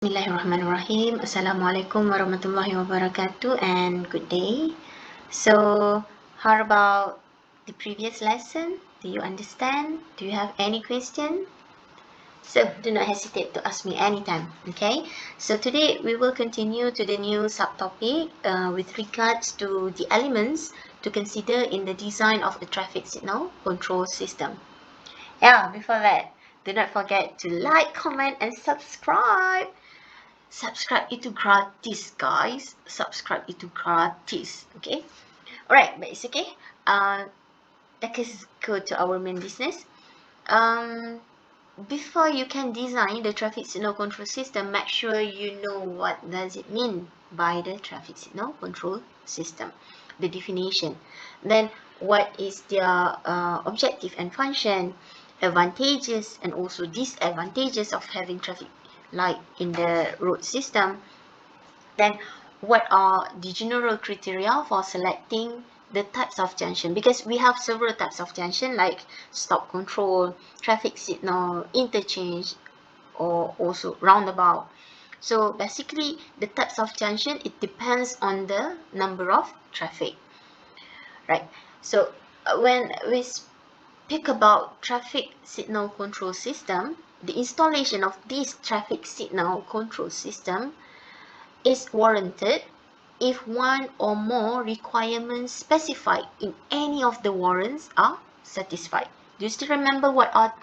Bismillahirrahmanirrahim. Assalamualaikum warahmatullahi wabarakatuh and good day. So, how about the previous lesson? Do you understand? Do you have any question? So, do not hesitate to ask me anytime, okay? So, today we will continue to the new subtopic with regards to the elements to consider in the design of a traffic signal control system. Yeah, before that, do not forget to like, comment and subscribe. Subscribe itu gratis, guys. Subscribe itu gratis. Okay. Alright, but it's okay. Let us go to our main business. Before you can design the traffic signal control system, make sure you know what does it mean by the traffic signal control system, the definition. Then what is their objective and function, advantages and also disadvantages of having traffic light in the road system. Then what are the general criteria for selecting the types of junction, because we have several types of junction like stop control, traffic signal, interchange, or also roundabout. So basically the types of junction, it depends on the number of traffic, right? So when we speak about traffic signal control system, the installation of this traffic signal control system is warranted if one or more requirements specified in any of the warrants are satisfied. Do you still remember what are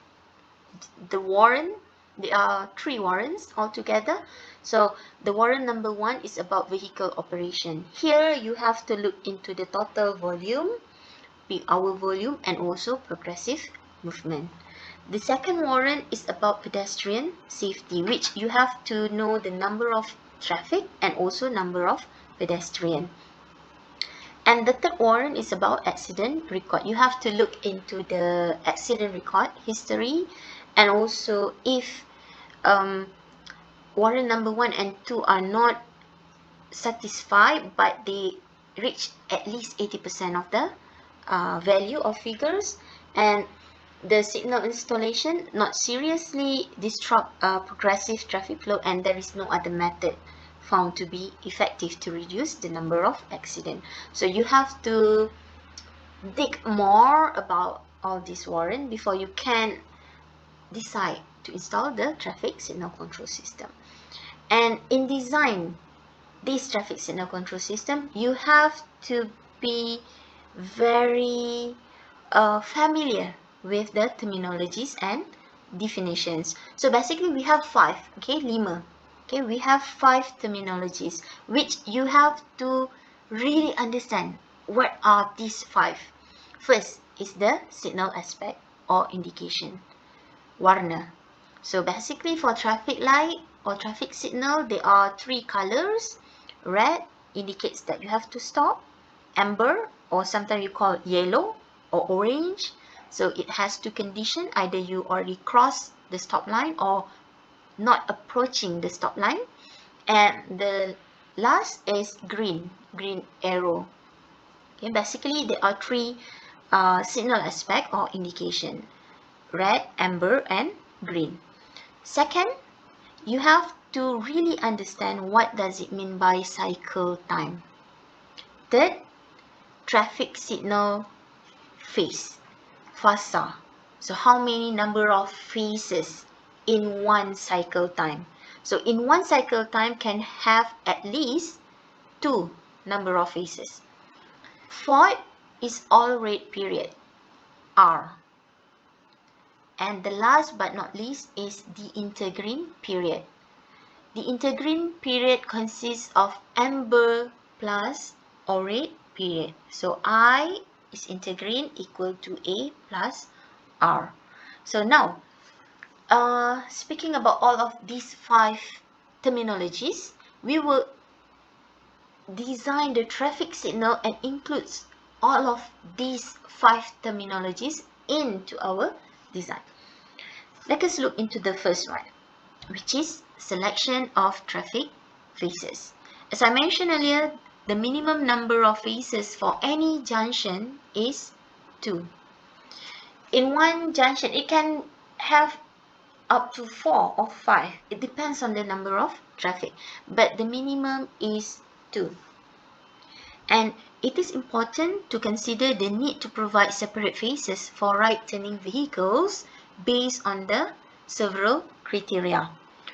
the warrant? There are 3 warrants altogether. So the warrant number 1 is about vehicle operation. Here you have to look into the total volume, peak hour volume, and also progressive movement. The second warrant is about pedestrian safety, which you have to know the number of traffic and also number of pedestrian. And the third warrant is about accident record. You have to look into the accident record history, and also if warrant number 1 and 2 are not satisfied but they reach at least 80% of the value of figures, and the signal installation not seriously disrupt progressive traffic flow, and there is no other method found to be effective to reduce the number of accidents. So you have to dig more about all this warrant before you can decide to install the traffic signal control system. And in design this traffic signal control system, you have to be very familiar with the terminologies and definitions. So basically we have 5, okay, 5. Okay, we have 5 terminologies which you have to really understand what are these 5. First is the signal aspect or indication, warna. So basically for traffic light or traffic signal, there are 3 colors. Red indicates that you have to stop. Amber, or sometimes you call yellow or orange, so it has 2 conditions: either you already crossed the stop line or not approaching the stop line. And the last is green arrow. Okay, basically there are 3 signal aspect or indication: red, amber and green. Second, you have to really understand what does it mean by cycle time. Third, traffic signal phase, fasa. So how many number of phases in one cycle time? So in one cycle time can have at least 2 number of phases. Fourth is all rate period, R. And the last but not least is the intergreen period. The intergreen period consists of amber plus orate period. So I is intergreen equal to A plus R. So now, speaking about all of these 5 terminologies, we will design the traffic signal and includes all of these 5 terminologies into our design. Let us look into the first one, which is selection of traffic phases. As I mentioned earlier, the minimum number of phases for any junction is 2. In one junction, it can have up to 4 or 5. It depends on the number of traffic, but the minimum is 2. And it is important to consider the need to provide separate faces for right-turning vehicles based on the several criteria.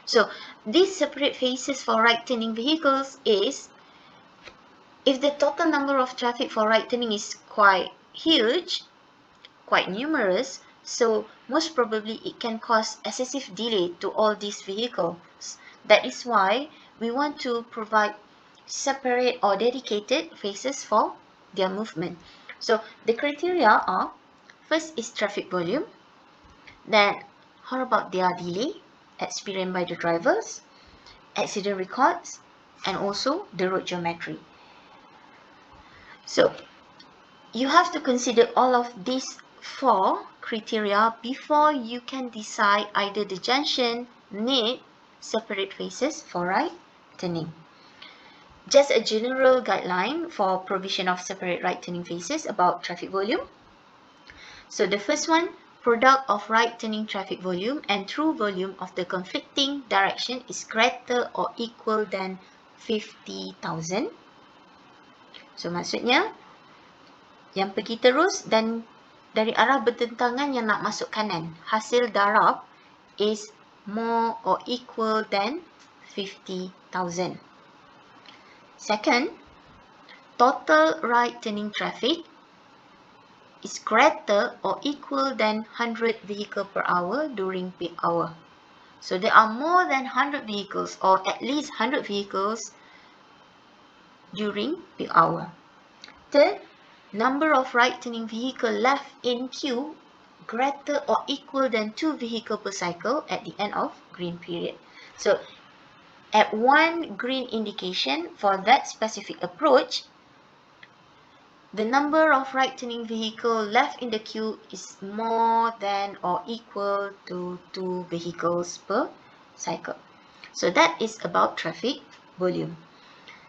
So these separate faces for right-turning vehicles is if the total number of traffic for right-turning is quite huge, quite numerous, so most probably it can cause excessive delay to all these vehicles. That is why we want to provide separate or dedicated phases for their movement. So the criteria are, first is traffic volume, then how about their delay experienced by the drivers, accident records, and also the road geometry. So you have to consider all of these 4 criteria before you can decide either the junction need separate phases for right turning. Just a general guideline for provision of separate right turning phases about traffic volume. So the first one, product of right turning traffic volume and through volume of the conflicting direction is greater or equal than 50,000. So maksudnya yang pergi terus dan dari arah bertentangan yang nak masuk kanan, hasil darab is more or equal than 50,000. Second, total right turning traffic is greater or equal than 100 vehicle per hour during peak hour. So there are more than 100 vehicles or at least 100 vehicles during peak hour. Third, number of right-turning vehicle left in queue greater or equal than 2 vehicle per cycle at the end of green period. So at one green indication for that specific approach, the number of right-turning vehicle left in the queue is more than or equal to 2 vehicles per cycle. So that is about traffic volume.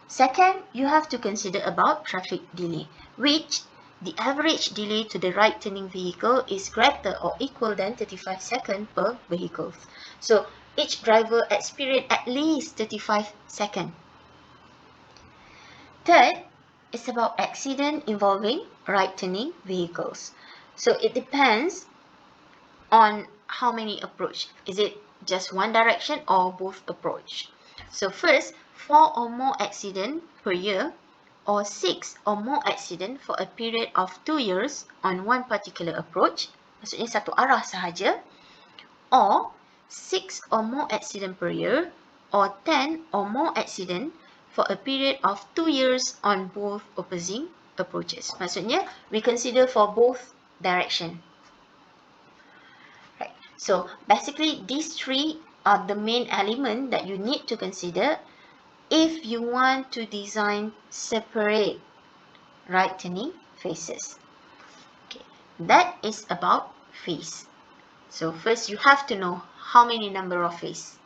Second, you have to consider about traffic delay, which the average delay to the right-turning vehicle is greater or equal than 35 seconds per vehicle. So each driver experience at least 35 seconds. Third, it's about accident involving right-turning vehicles. So it depends on how many approach. Is it just one direction or both approach? So first, 4 or more accident per year or 6 or more accident for a period of 2 years on one particular approach, maksudnya satu arah sahaja, or 6 or more accident per year or 10 or more accident for a period of 2 years on both opposing approaches. Maksudnya, we consider for both direction. Right. So basically, these 3 are the main element that you need to consider if you want to design separate right turning phases. Okay, that is about phase. So first you have to know how many number of phase.